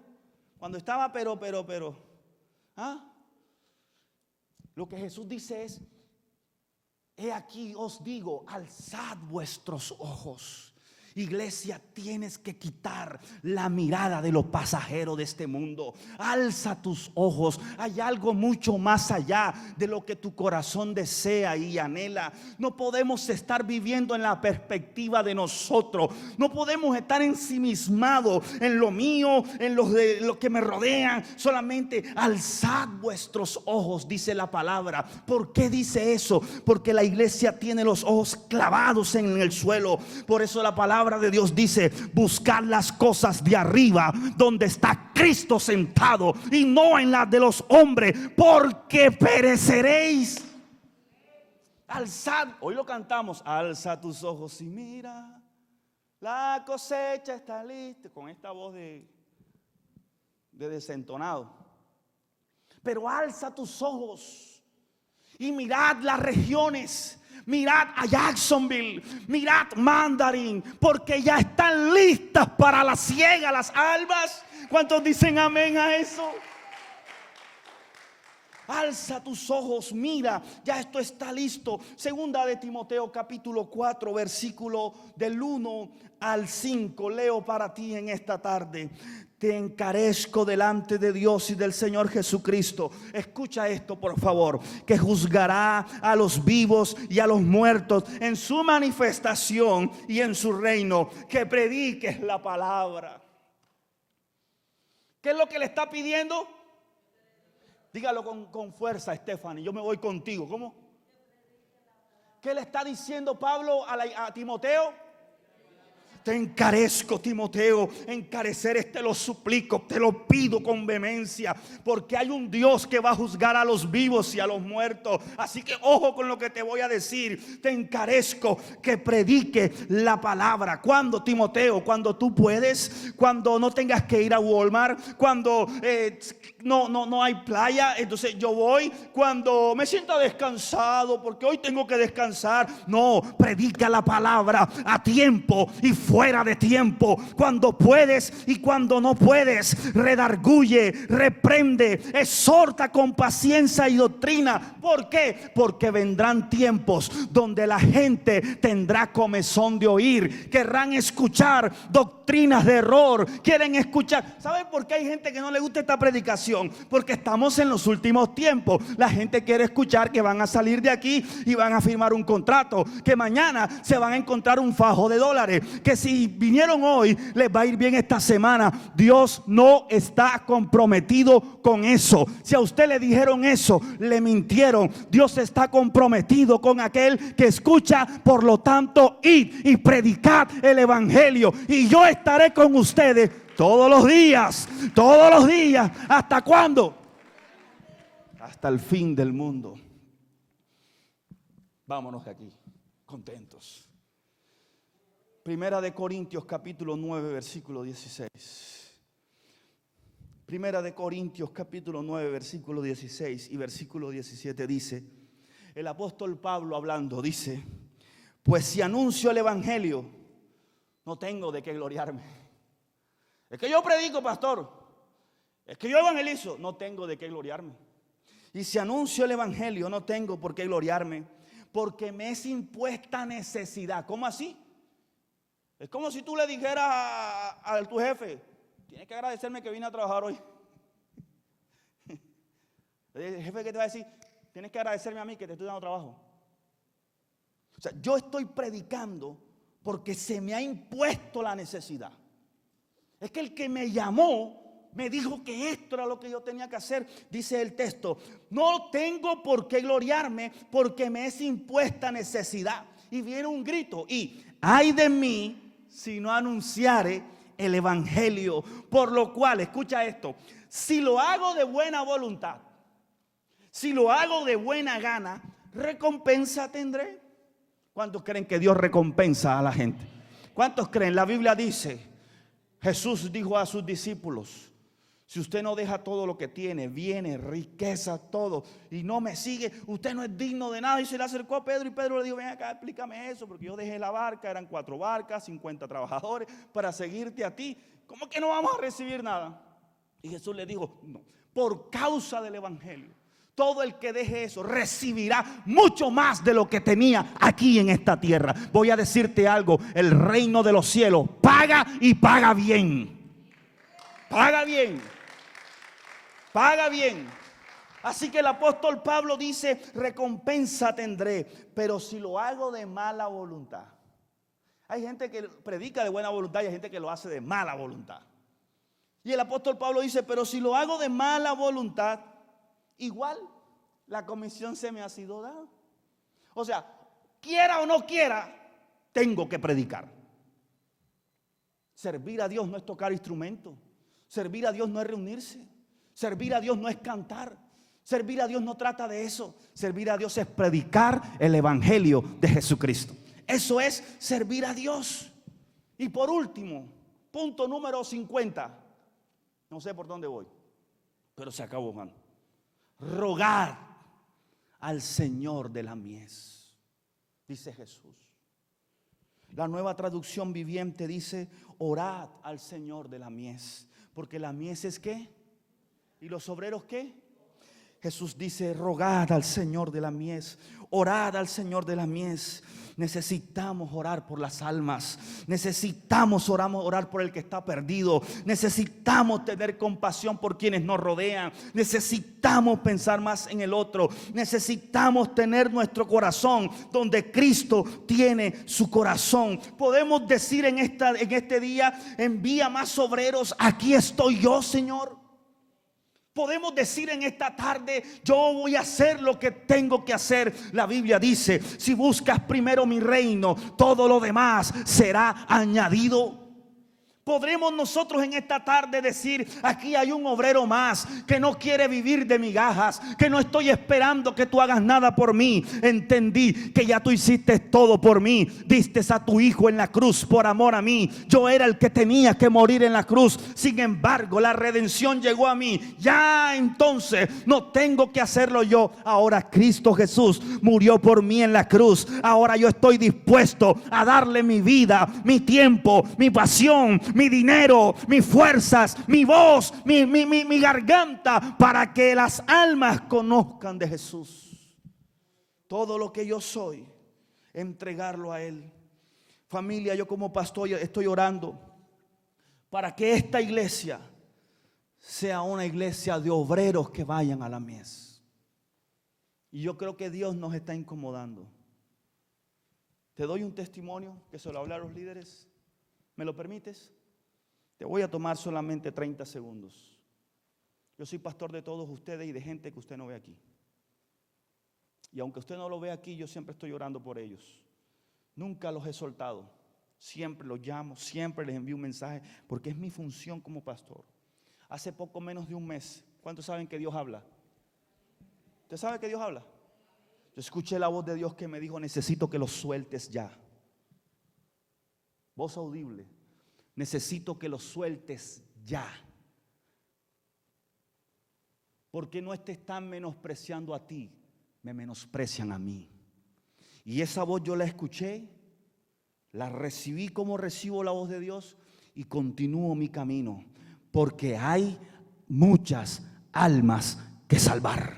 Cuando estaba, pero. Lo que Jesús dice es, he aquí os digo, alzad vuestros ojos. Iglesia, tienes que quitar la mirada de lo pasajero de este mundo. Alza tus ojos. Hay algo mucho más allá de lo que tu corazón desea y anhela. No podemos estar viviendo en la perspectiva de nosotros. No podemos estar ensimismados en lo mío, en lo que me rodean. Solamente alzad vuestros ojos, dice la palabra. ¿Por qué dice eso? Porque la iglesia tiene los ojos clavados en el suelo. Por eso la palabra de Dios dice, buscar las cosas de arriba, donde está Cristo sentado, y no en las de los hombres, porque pereceréis. Alzad, hoy lo cantamos, alza tus ojos y mira, la cosecha está lista, con esta voz de desentonado. Pero alza tus ojos y mirad las regiones. Mirad a Jacksonville, mirad Mandarin, porque ya están listas para la siega las albas. ¿Cuántos dicen amén a eso? Alza tus ojos, mira, ya esto está listo. Segunda de Timoteo capítulo 4 versículo del 1 al 5. Leo para ti en esta tarde. te encarezco delante de Dios y del Señor Jesucristo. Escucha esto, por favor, que juzgará a los vivos y a los muertos en su manifestación y en su reino. Que prediques la palabra. ¿Qué es lo que le está pidiendo? Dígalo con fuerza, Stephanie. Yo me voy contigo. ¿Cómo? ¿Qué le está diciendo Pablo a Timoteo? Te encarezco, Timoteo, encarecer lo suplico, te lo pido con vehemencia, porque hay un Dios que va a juzgar a los vivos y a los muertos. Así que ojo con lo que te voy a decir. Te encarezco que predique la palabra. ¿Cuándo, Timoteo? Cuando tú puedes, cuando no tengas que ir a Walmart, cuando no hay playa, entonces yo voy. Cuando me sienta descansado, porque hoy tengo que descansar. No, predica la palabra a tiempo y fuera de tiempo, cuando puedes y cuando no puedes. Redarguye, reprende, exhorta con paciencia y doctrina. ¿Por qué? Porque vendrán tiempos donde la gente tendrá comezón de oír, querrán escuchar doctrinas de error, quieren escuchar. ¿Saben por qué hay gente que no le gusta esta predicación? Porque estamos en los últimos tiempos. La gente quiere escuchar que van a salir de aquí y van a firmar un contrato, que mañana se van a encontrar un fajo de dólares, que si vinieron hoy les va a ir bien esta semana. Dios no está comprometido con eso. Si a usted le dijeron eso, le mintieron. Dios está comprometido con aquel que escucha. Por lo tanto, id y predicad el evangelio, y yo estaré con ustedes todos los días. Todos los días. ¿Hasta cuándo? Hasta el fin del mundo. Vámonos de aquí contentos. Primera de Corintios capítulo 9 versículo 16. Primera de Corintios capítulo 9 versículo 16 y versículo 17 dice, el apóstol Pablo hablando dice, pues si anuncio el evangelio, no tengo de qué gloriarme. Es que yo predico, pastor. Es que yo evangelizo. No tengo de qué gloriarme. Y si anuncio el evangelio, no tengo por qué gloriarme, porque me es impuesta necesidad. ¿Cómo así? Es como si tú le dijeras a tu jefe, tienes que agradecerme que vine a trabajar hoy. El jefe que te va a decir, tienes que agradecerme a mí que te estoy dando trabajo. O sea, yo estoy predicando porque se me ha impuesto la necesidad. Es que el que me llamó me dijo que esto era lo que yo tenía que hacer. Dice el texto, no tengo por qué gloriarme porque me es impuesta necesidad. Y viene un grito y ay de mí si no anunciare el evangelio. Por lo cual, escucha esto, si lo hago de buena voluntad, si lo hago de buena gana, recompensa tendré. ¿Cuántos creen que Dios recompensa a la gente? ¿Cuántos creen? La Biblia dice, Jesús dijo a sus discípulos, si usted no deja todo lo que tiene, bienes, riqueza, todo, y no me sigue, usted no es digno de nada. Y se le acercó a Pedro y Pedro le dijo, ven acá, explícame eso, porque yo dejé la barca, eran 4 barcas, 50 trabajadores, para seguirte a ti. ¿Cómo que no vamos a recibir nada? Y Jesús le dijo, no, por causa del evangelio, todo el que deje eso recibirá mucho más de lo que tenía aquí en esta tierra. Voy a decirte algo, el reino de los cielos paga y paga bien. Paga bien. Paga bien. Así que el apóstol Pablo dice, recompensa tendré, pero si lo hago de mala voluntad. Hay gente que predica de buena voluntad y hay gente que lo hace de mala voluntad. Y el apóstol Pablo dice, pero si lo hago de mala voluntad, igual la comisión se me ha sido dada. O sea, quiera o no quiera, tengo que predicar. Servir a Dios no es tocar instrumentos. Servir a Dios no es reunirse. Servir a Dios no es cantar. Servir a Dios no trata de eso. Servir a Dios es predicar el evangelio de Jesucristo. Eso es servir a Dios. Y por último, punto número 50. No sé por dónde voy, pero se acabó, hermano. Rogad al Señor de la mies, dice Jesús. La Nueva Traducción Viviente dice, orad al Señor de la mies. Porque la mies es ¿qué? ¿Y los obreros qué? Jesús dice: rogad al Señor de la mies, orad al Señor de la mies. Necesitamos orar por las almas. Necesitamos orar por el que está perdido. Necesitamos tener compasión por quienes nos rodean. Necesitamos pensar más en el otro. Necesitamos tener nuestro corazón donde Cristo tiene su corazón. Podemos decir en este día: envía más obreros. Aquí estoy yo, Señor. Podemos decir en esta tarde: yo voy a hacer lo que tengo que hacer. La Biblia dice: si buscas primero mi reino, todo lo demás será añadido. Podremos nosotros en esta tarde decir: aquí hay un obrero más que no quiere vivir de migajas, que no estoy esperando que tú hagas nada por mí. Entendí que ya tú hiciste todo por mí. Diste a tu hijo en la cruz por amor a mí. Yo era el que tenía que morir en la cruz. Sin embargo, la redención llegó a mí. Ya entonces no tengo que hacerlo yo. Ahora Cristo Jesús murió por mí en la cruz. Ahora yo estoy dispuesto a darle mi vida, mi tiempo, mi pasión, mi dinero, mis fuerzas, mi voz, mi garganta, para que las almas conozcan de Jesús. Todo lo que yo soy, entregarlo a Él. Familia, yo como pastor estoy orando para que esta iglesia sea una iglesia de obreros que vayan a la mies. Y yo creo que Dios nos está incomodando. Te doy un testimonio que se lo hablé a los líderes. ¿Me lo permites? Te voy a tomar solamente 30 segundos. Yo soy pastor de todos ustedes y de gente que usted no ve aquí. Y aunque usted no lo ve aquí, yo siempre estoy orando por ellos. Nunca los he soltado. Siempre los llamo, siempre les envío un mensaje, porque es mi función como pastor. Hace poco menos de un mes, ¿cuántos saben que Dios habla? ¿Usted sabe que Dios habla? Yo escuché la voz de Dios que me dijo: necesito que los sueltes ya. Voz audible. Necesito que los sueltes ya. Porque no te están menospreciando a ti, me menosprecian a mí. Y esa voz yo la escuché, la recibí como recibo la voz de Dios y continúo mi camino. Porque hay muchas almas que salvar.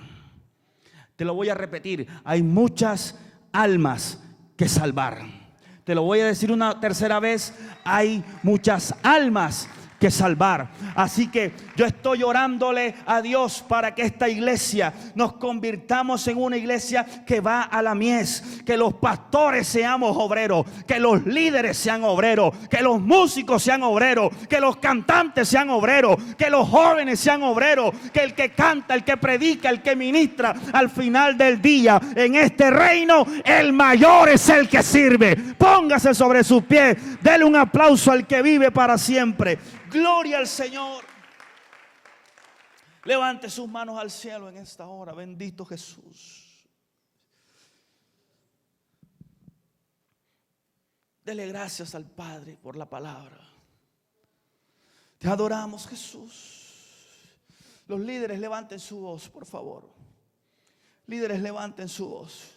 Te lo voy a repetir: hay muchas almas que salvar. Te lo voy a decir una tercera vez: hay muchas almas que salvar. Así que yo estoy orándole a Dios para que esta iglesia nos convirtamos en una iglesia que va a la mies, que los pastores seamos obreros, que los líderes sean obreros, que los músicos sean obreros, que los cantantes sean obreros, que los jóvenes sean obreros, que el que canta, el que predica, el que ministra, al final del día en este reino el mayor es el que sirve. Póngase sobre sus pies, dele un aplauso al que vive para siempre. Gloria al Señor. Levante sus manos al cielo en esta hora. Bendito Jesús. Dele gracias al Padre por la palabra. Te adoramos, Jesús. Los líderes levanten su voz, por favor. Líderes, levanten su voz.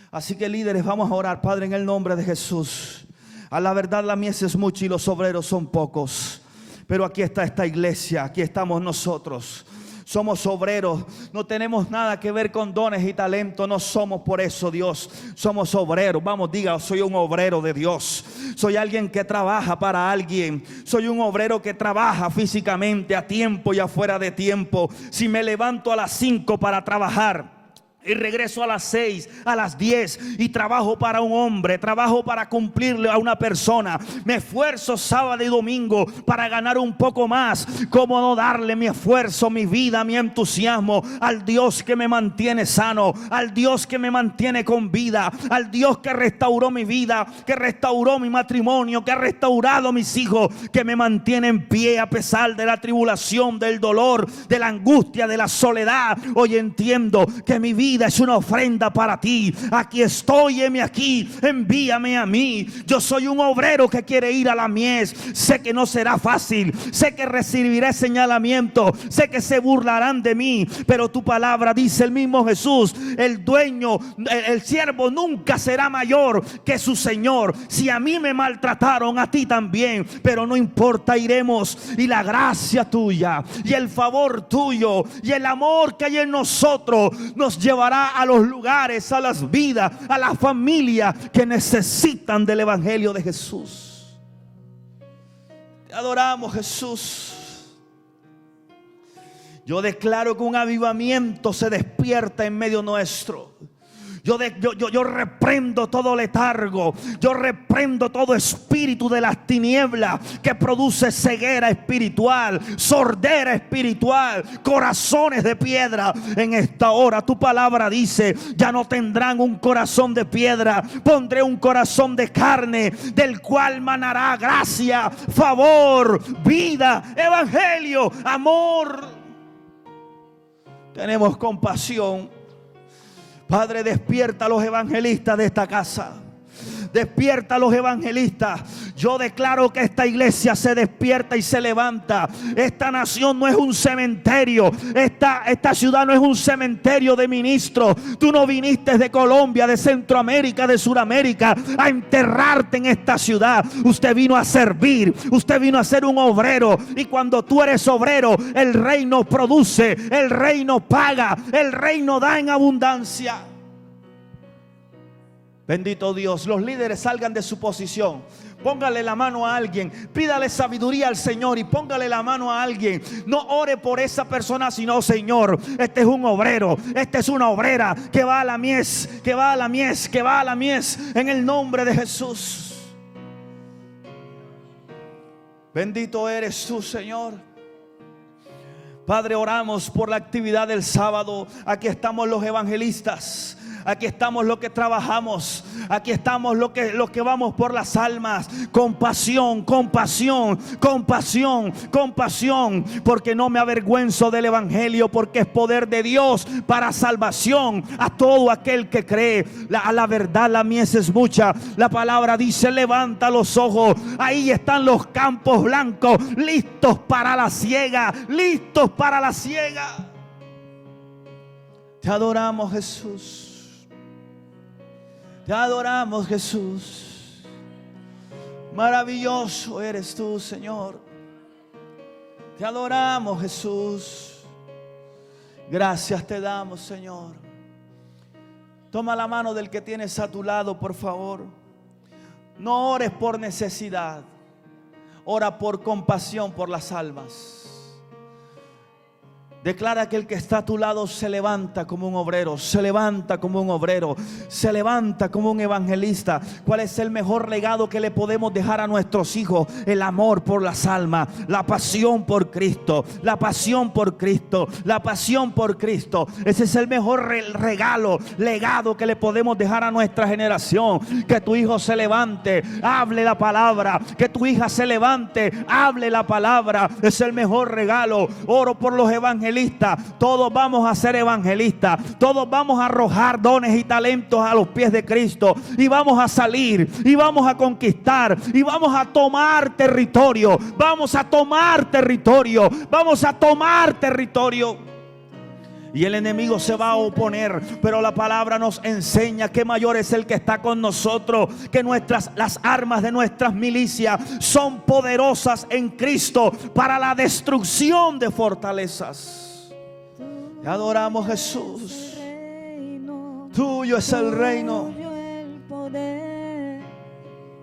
Así que líderes, vamos a orar. Padre, en el nombre de Jesús. A la verdad la mies es mucha y los obreros son pocos. Pero aquí está esta iglesia, aquí estamos nosotros. Somos obreros, no tenemos nada que ver con dones y talentos, no somos por eso Dios, somos obreros. Vamos, diga: soy un obrero de Dios. Soy alguien que trabaja para alguien. Soy un obrero que trabaja físicamente, a tiempo y afuera de tiempo. Si me levanto a las 5 para trabajar y regreso a las 6, a las 10 y trabajo para un hombre, trabajo para cumplirle a una persona, me esfuerzo sábado y domingo para ganar un poco más. ¿Cómo no darle mi esfuerzo, mi vida, mi entusiasmo al Dios que me mantiene sano, al Dios que me mantiene con vida, al Dios que restauró mi vida, que restauró mi matrimonio, que ha restaurado mis hijos, que me mantiene en pie a pesar de la tribulación, del dolor, de la angustia, de la soledad? Hoy entiendo que mi vida vida es una ofrenda para ti. Aquí estoy, heme aquí, envíame a mí. Yo soy un obrero que quiere ir a la mies. Sé que no será fácil, sé que recibiré señalamiento, sé que se burlarán de mí, pero tu palabra dice, el mismo Jesús, el dueño, el siervo nunca será mayor que su Señor. Si a mí me maltrataron, a ti también, pero no importa, iremos, y la gracia tuya y el favor tuyo y el amor que hay en nosotros nos llevará a los lugares, a las vidas, a la familia que necesitan del evangelio de Jesús. Te adoramos, Jesús. Yo declaro que un avivamiento se despierta en medio nuestro. Yo reprendo todo letargo. Yo reprendo todo espíritu de las tinieblas que produce ceguera espiritual, sordera espiritual, corazones de piedra. En esta hora tu palabra dice, ya no tendrán un corazón de piedra, pondré un corazón de carne, del cual manará gracia, favor, vida, evangelio, amor. Tenemos compasión. Padre, despierta a los evangelistas de esta casa. Despierta a los evangelistas. Yo declaro que esta iglesia se despierta y se levanta. Esta nación no es un cementerio. Esta ciudad no es un cementerio de ministros. Tú no viniste de Colombia, de Centroamérica, de Suramérica a enterrarte en esta ciudad. Usted vino a servir. Usted vino a ser un obrero. Y cuando tú eres obrero, el reino produce, el reino paga, el reino da en abundancia. Bendito Dios. Los líderes salgan de su posición. Póngale la mano a alguien. Pídale sabiduría al Señor y póngale la mano a alguien. No ore por esa persona, sino, Señor, este es un obrero, esta es una obrera que va a la mies, que va a la mies, que va a la mies, en el nombre de Jesús. Bendito eres tú, Señor. Padre, oramos por la actividad del sábado. Aquí estamos los evangelistas. Aquí estamos los que trabajamos. Aquí estamos los que vamos por las almas. Compasión, compasión, compasión, compasión. Porque no me avergüenzo del evangelio, porque es poder de Dios para salvación a todo aquel que cree. A la verdad la mies es mucha. La palabra dice, levanta los ojos. Ahí están los campos blancos, listos para la siega, listos para la siega. Te adoramos, Jesús. Te adoramos, Jesús. Maravilloso eres tú, Señor. Te adoramos, Jesús. Gracias te damos, Señor. Toma la mano del que tienes a tu lado, por favor. No ores por necesidad. Ora por compasión por las almas. Declara que el que está a tu lado se levanta como un obrero, se levanta como un obrero, se levanta como un evangelista. ¿Cuál es el mejor legado que le podemos dejar a nuestros hijos? El amor por las almas, la pasión por Cristo, la pasión por Cristo, la pasión por Cristo. Ese es el mejor regalo, legado que le podemos dejar a nuestra generación. Que tu hijo se levante, hable la palabra. Que tu hija se levante, hable la palabra. Es el mejor regalo. Oro por los evangelistas. Todos vamos a ser evangelistas. Todos vamos a arrojar dones y talentos a los pies de Cristo. Y vamos a salir. Y vamos a conquistar. Y vamos a tomar territorio. Vamos a tomar territorio. Vamos a tomar territorio. Y el enemigo se va a oponer, pero la palabra nos enseña que mayor es el que está con nosotros, que las armas de nuestras milicias son poderosas en Cristo para la destrucción de fortalezas. Te adoramos, Jesús. Tuyo es el reino. Tuyo el poder.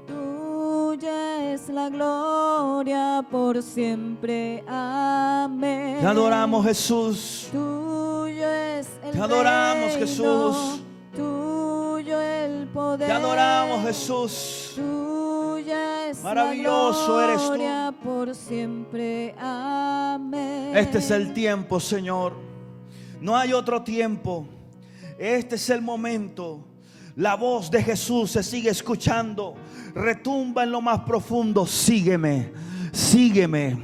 Tuya es la gloria por siempre. Amén. Te adoramos, Jesús. Tuyo es el Te adoramos, reino. Jesús. Tuyo el poder. Te adoramos, Jesús. Tuya es Maravilloso la eres tú. gloria por siempre. Amén. Este es el tiempo, Señor. No hay otro tiempo. Este es el momento. La voz de Jesús se sigue escuchando. Retumba en lo más profundo. Sígueme, sígueme,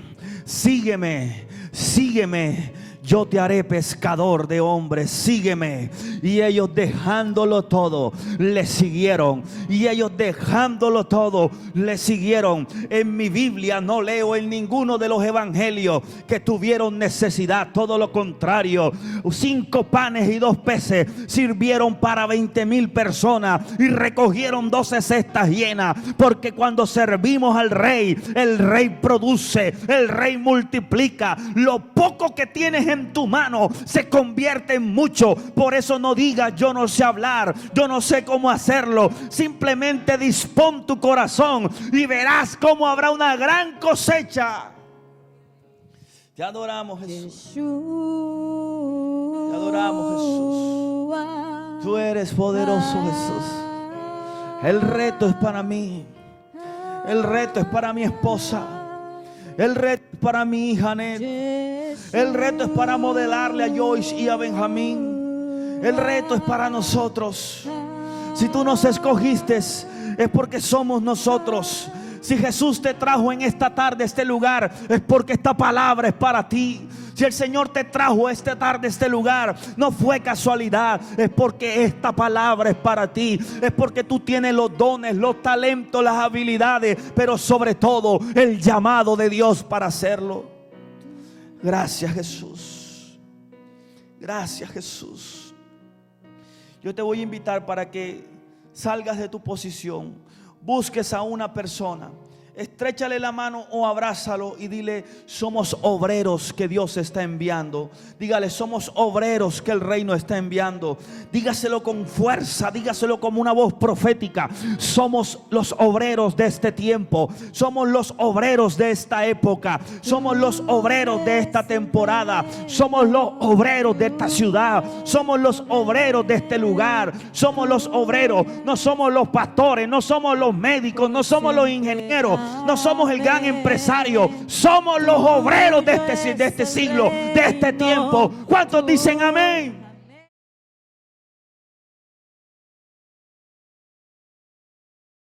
sígueme, sígueme. yo te haré pescador de hombres, sígueme. Y ellos dejándolo todo, le siguieron. Y ellos dejándolo todo, le siguieron. En mi Biblia no leo en ninguno de los evangelios que tuvieron necesidad, todo lo contrario. 5 panes y 2 peces sirvieron para 20,000 personas y recogieron 12 cestas llenas, porque cuando servimos al Rey, el Rey produce, el Rey multiplica. Lo poco que tienes en tu mano se convierte en mucho. Por eso no digas yo no sé hablar, yo no sé cómo hacerlo. Simplemente dispón tu corazón y verás cómo habrá una gran cosecha. Te adoramos, Jesús. Te adoramos, Jesús. Tú eres poderoso, Jesús. El reto es para mí. El reto es para mi esposa. El reto es para mi hija Ned. El reto es para modelarle a Joyce y a Benjamín. El reto es para nosotros. Si tú nos escogiste, es porque somos nosotros. Si Jesús te trajo en esta tarde a este lugar, es porque esta palabra es para ti. Si el Señor te trajo esta tarde a este lugar, no fue casualidad, es porque esta palabra es para ti. Es porque tú tienes los dones, los talentos, las habilidades, pero sobre todo el llamado de Dios para hacerlo. Gracias, Jesús. Gracias, Jesús. Yo te voy a invitar para que salgas de tu posición, busques a una persona, estréchale la mano o abrázalo y dile: somos obreros que Dios está enviando. Dígale: somos obreros que el reino está enviando. Dígaselo con fuerza, dígaselo como una voz profética. Somos los obreros de este tiempo. Somos los obreros de esta época. Somos los obreros de esta temporada. Somos los obreros de esta ciudad. Somos los obreros de este lugar. Somos los obreros. No somos los pastores, no somos los médicos, no somos los ingenieros, no somos el gran empresario. Somos los obreros de este siglo, de este tiempo. ¿Cuántos dicen amén?